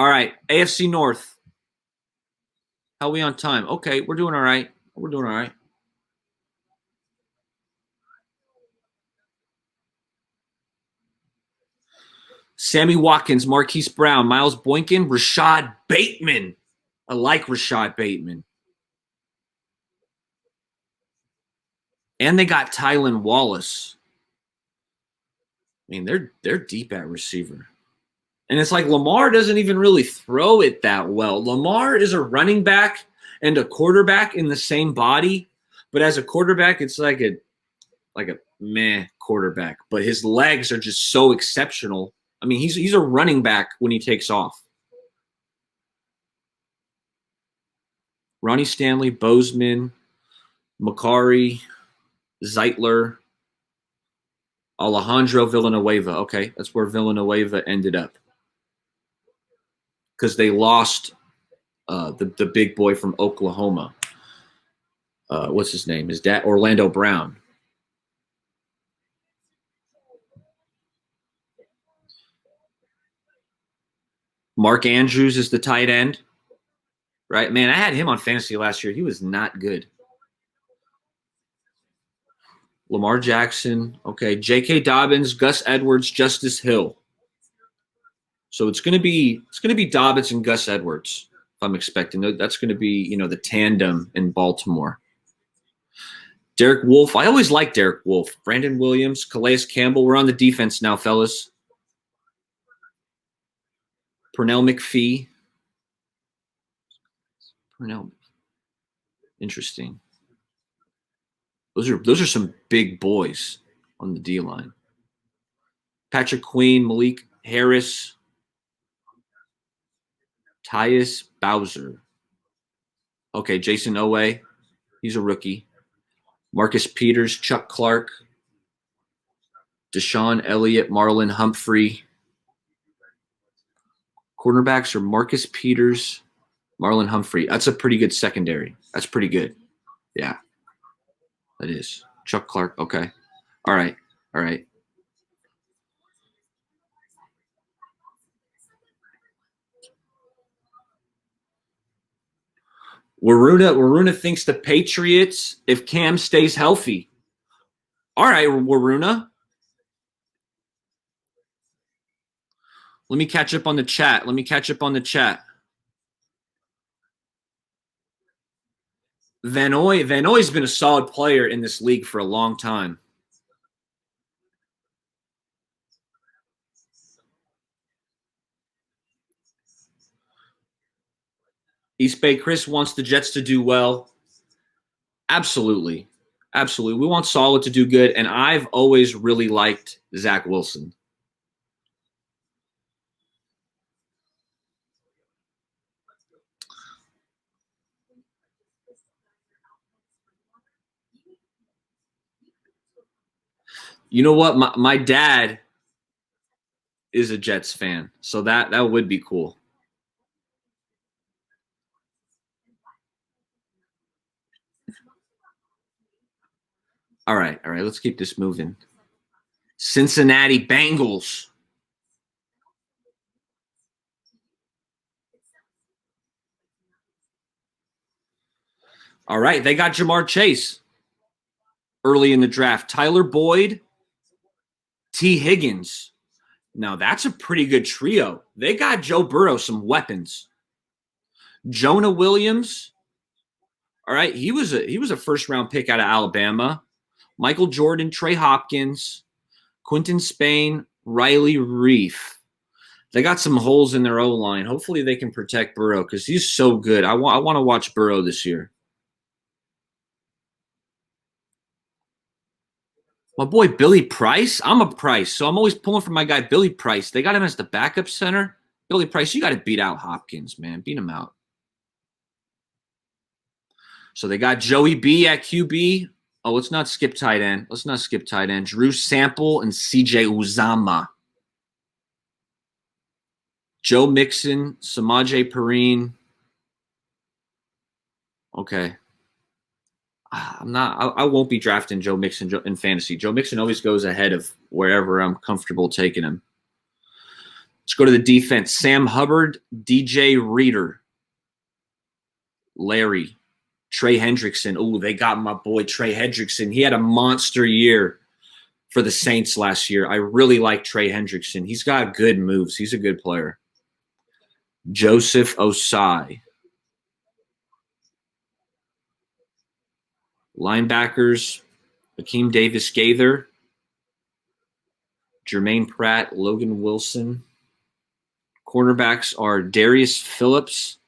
All right, AFC North. How are we on time? Okay, we're doing all right. We're doing all right. Sammy Watkins, Marquise Brown, Miles Boykin, Rashad Bateman. I like Rashad Bateman. And they got Tylan Wallace. I mean, they're deep at receiver. And it's like Lamar doesn't even really throw it that well. Lamar is a running back and a quarterback in the same body, but as a quarterback, it's like a meh quarterback. But his legs are just so exceptional. I mean, he's a running back when he takes off. Ronnie Stanley, Bozeman, Macari, Zeitler, Alejandro Villanueva. Okay, that's where Villanueva ended up because they lost the big boy from Oklahoma. What's his name? His dad, Orlando Brown. Mark Andrews is the tight end, right? Man, I had him on fantasy last year. He was not good. Lamar Jackson, okay. J.K. Dobbins, Gus Edwards, Justice Hill. So it's gonna be Dobbins and Gus Edwards. If I'm expecting that's gonna be the tandem in Baltimore. Derek Wolfe, I always like Derek Wolfe. Brandon Williams, Calais Campbell. We're on the defense now, fellas. Pernell McPhee. Pernell. Interesting. Those are some big boys on the D line. Patrick Queen, Malik Harris, Tyus Bowser. Okay, Jason Owe, he's a rookie. Marcus Peters, Chuck Clark, Deshaun Elliott, Marlon Humphrey. Cornerbacks are Marcus Peters, Marlon Humphrey. That's a pretty good secondary. That's pretty good. Yeah, that is. Chuck Clark, okay. All right. Waruna thinks the Patriots if Cam stays healthy. All right, Waruna. Let me catch up on the chat. Van Noy's been a solid player in this league for a long time. East Bay Chris wants the Jets to do well. Absolutely. We want Solid to do good, and I've always really liked Zach Wilson. You know what? My dad is a Jets fan, so that would be cool. All right. Let's keep this moving. Cincinnati Bengals. All right, they got Jamar Chase early in the draft. Tyler Boyd, T. Higgins. Now that's a pretty good trio. They got Joe Burrow some weapons. Jonah Williams. All right, he was a first round pick out of Alabama. Michael Jordan, Trey Hopkins, Quinton Spain, Riley Reef. They got some holes in their O-line. Hopefully they can protect Burrow because he's so good. I want to watch Burrow this year. My boy Billy Price. I'm a Price, so I'm always pulling for my guy Billy Price. They got him as the backup center. Billy Price, you got to beat out Hopkins, man. Beat him out. So they got Joey B at QB. Oh, let's not skip tight end. Drew Sample and CJ Uzama. Joe Mixon, Samaje Perine. Okay. I won't be drafting Joe Mixon in fantasy. Joe Mixon always goes ahead of wherever I'm comfortable taking him. Let's go to the defense. Sam Hubbard, DJ Reader, Larry, Trey Hendrickson. Oh, they got my boy Trey Hendrickson. He had a monster year for the Saints last year. I really like Trey Hendrickson. He's got good moves. He's a good player. Joseph Osai. Linebackers, Akeem Davis-Gaither, Jermaine Pratt, Logan Wilson. Cornerbacks are Darius Phillips,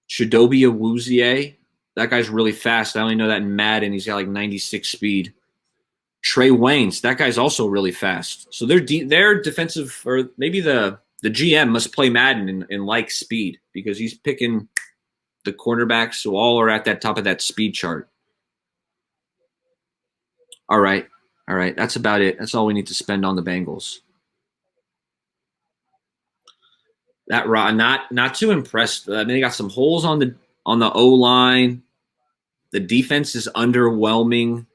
Chidobe Awuzie. That guy's really fast. I only know that in Madden. He's got like 96 speed. Trey Waynes. That guy's also really fast. So their defensive, or maybe the GM must play Madden and like speed, because he's picking the cornerbacks who all are at that top of that speed chart. All right. That's about it. That's all we need to spend on the Bengals. That not too impressed. I mean, they got some holes on the O-line. The defense is underwhelming.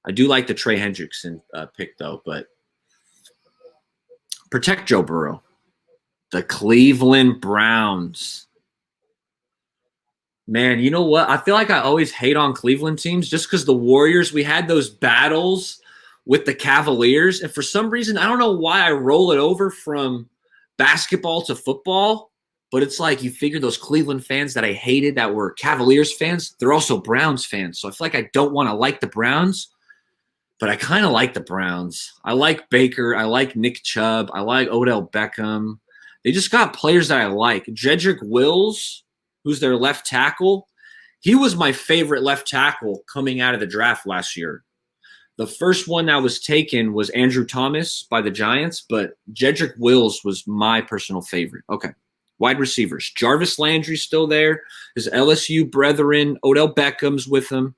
I do like the Trey Hendrickson pick, though, but protect Joe Burrow. The Cleveland Browns. Man, you know what? I feel like I always hate on Cleveland teams just because the Warriors, we had those battles with the Cavaliers. And for some reason, I don't know why I roll it over from basketball to football. But it's like you figure those Cleveland fans that I hated that were Cavaliers fans, they're also Browns fans. So I feel like I don't want to like the Browns, but I kind of like the Browns. I like Baker. I like Nick Chubb. I like Odell Beckham. They just got players that I like. Jedrick Wills, who's their left tackle, he was my favorite left tackle coming out of the draft last year. The first one that was taken was Andrew Thomas by the Giants, but Jedrick Wills was my personal favorite. Okay. Wide receivers. Jarvis Landry's still there. His LSU brethren. Odell Beckham's with him.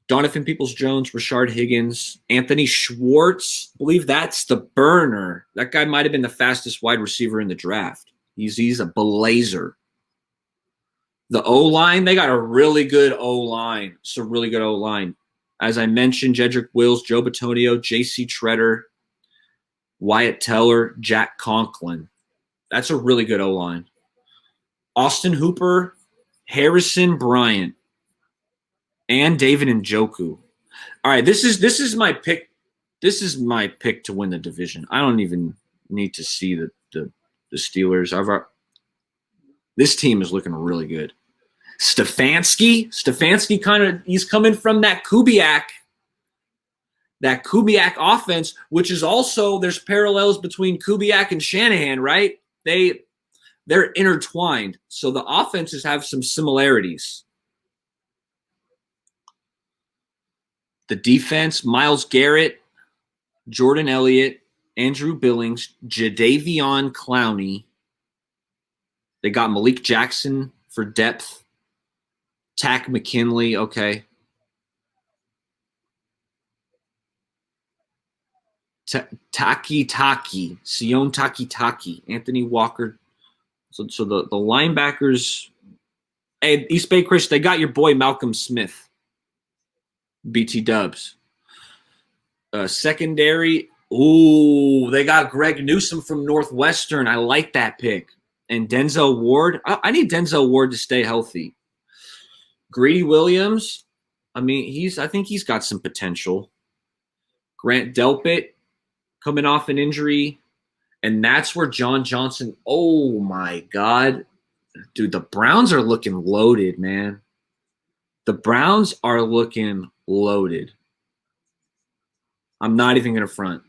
Donovan Peoples-Jones, Rashard Higgins, Anthony Schwartz. I believe that's the burner. That guy might have been the fastest wide receiver in the draft. He's a blazer. The O-line, they got a really good O-line. It's a really good O-line. As I mentioned, Jedrick Wills, Joe Bitonio, J.C. Treader, Wyatt Teller, Jack Conklin. That's a really good O-line. Austin Hooper, Harrison Bryant, and David Njoku. All right, this is my pick. This is my pick to win the division. I don't even need to see the Steelers. This team is looking really good. Stefanski he's coming from that Kubiak offense, which is also, there's parallels between Kubiak and Shanahan, right? They're intertwined. So the offenses have some similarities. The defense, Myles Garrett, Jordan Elliott, Andrew Billings, Jadeveon Clowney. They got Malik Jackson for depth. Tack McKinley, okay. Sion Taki, Anthony Walker. So the linebackers, hey, East Bay Chris, they got your boy Malcolm Smith, BT Dubs. Secondary, they got Greg Newsome from Northwestern. I like that pick. And Denzel Ward. I need Denzel Ward to stay healthy. Greedy Williams, I think he's got some potential. Grant Delpit coming off an injury. And that's where John Johnson, oh my God. Dude, the Browns are looking loaded, man. The Browns are looking loaded. I'm not even going to front.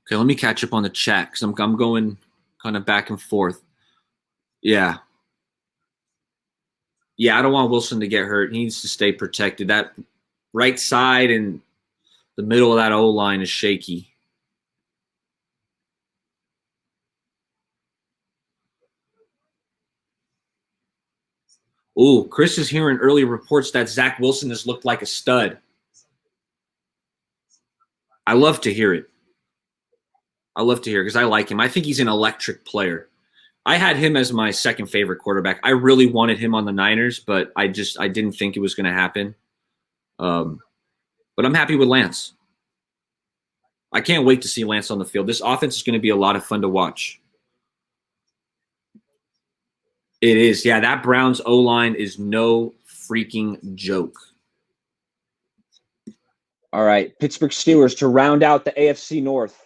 Okay, let me catch up on the chat because I'm going kind of back and forth. Yeah, I don't want Wilson to get hurt. He needs to stay protected. That right side and the middle of that O-line is shaky. Chris is hearing early reports that Zach Wilson has looked like a stud. I love to hear it. Because I like him. I think he's an electric player. I had him as my second favorite quarterback. I really wanted him on the Niners, but I didn't think it was going to happen. But I'm happy with Lance. I can't wait to see Lance on the field. This offense is going to be a lot of fun to watch. It is. Yeah, that Browns O-line is no freaking joke. All right, Pittsburgh Steelers to round out the AFC North.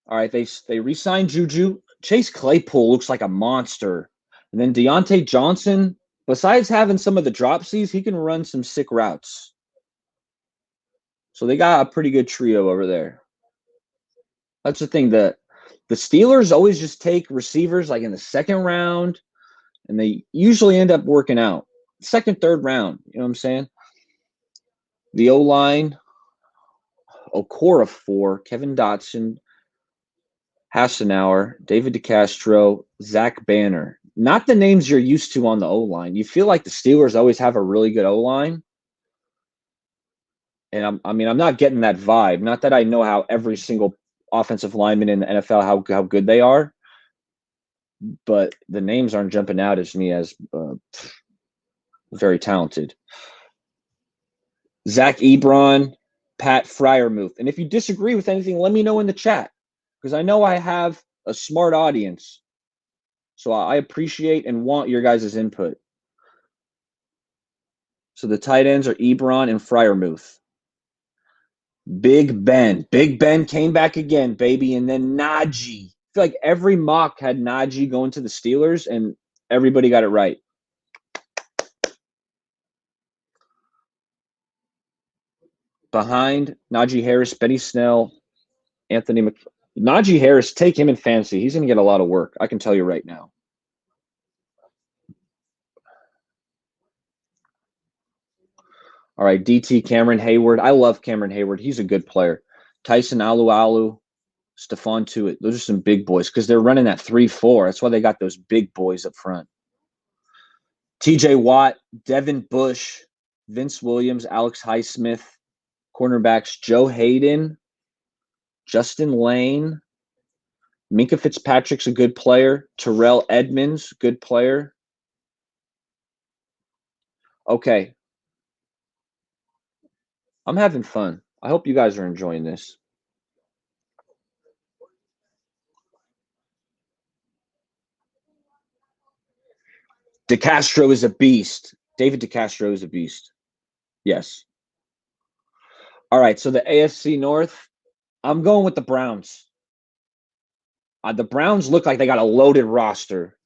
All right, they re-signed Juju. Chase Claypool looks like a monster. And then Deontay Johnson, besides having some of the dropsies, he can run some sick routes. So they got a pretty good trio over there. That's the thing. The Steelers always just take receivers like in the second round, and they usually end up working out. Second, third round. You know what I'm saying? The O-line, Okora 4, Kevin Dotson, Hassenauer, David DeCastro, Zach Banner. Not the names you're used to on the O-line. You feel like the Steelers always have a really good O-line. And I'm not getting that vibe. Not that I know how every single offensive lineman in the NFL, how good they are. But the names aren't jumping out as me as very talented. Zach Ebron, Pat Fryermuth. And if you disagree with anything, let me know in the chat. Because I know I have a smart audience. So I appreciate and want your guys' input. So the tight ends are Ebron and Fryermuth. Big Ben. Big Ben came back again, baby. And then Najee. I feel like every mock had Najee going to the Steelers, and everybody got it right. Behind Najee Harris, Benny Snell, Anthony Najee Harris, take him in fantasy. He's going to get a lot of work. I can tell you right now. All right, DT Cameron Hayward. I love Cameron Hayward. He's a good player. Tyson Alualu, Stephon Tuitt. Those are some big boys because they're running that 3-4. That's why they got those big boys up front. TJ Watt, Devin Bush, Vince Williams, Alex Highsmith. Cornerbacks Joe Hayden, Justin Lane. Minka Fitzpatrick's a good player. Terrell Edmonds, good player. Okay. I'm having fun. I hope you guys are enjoying this. DeCastro is a beast. David DeCastro is a beast. Yes. All right, so the AFC North, I'm going with the Browns. The Browns look like they got a loaded roster.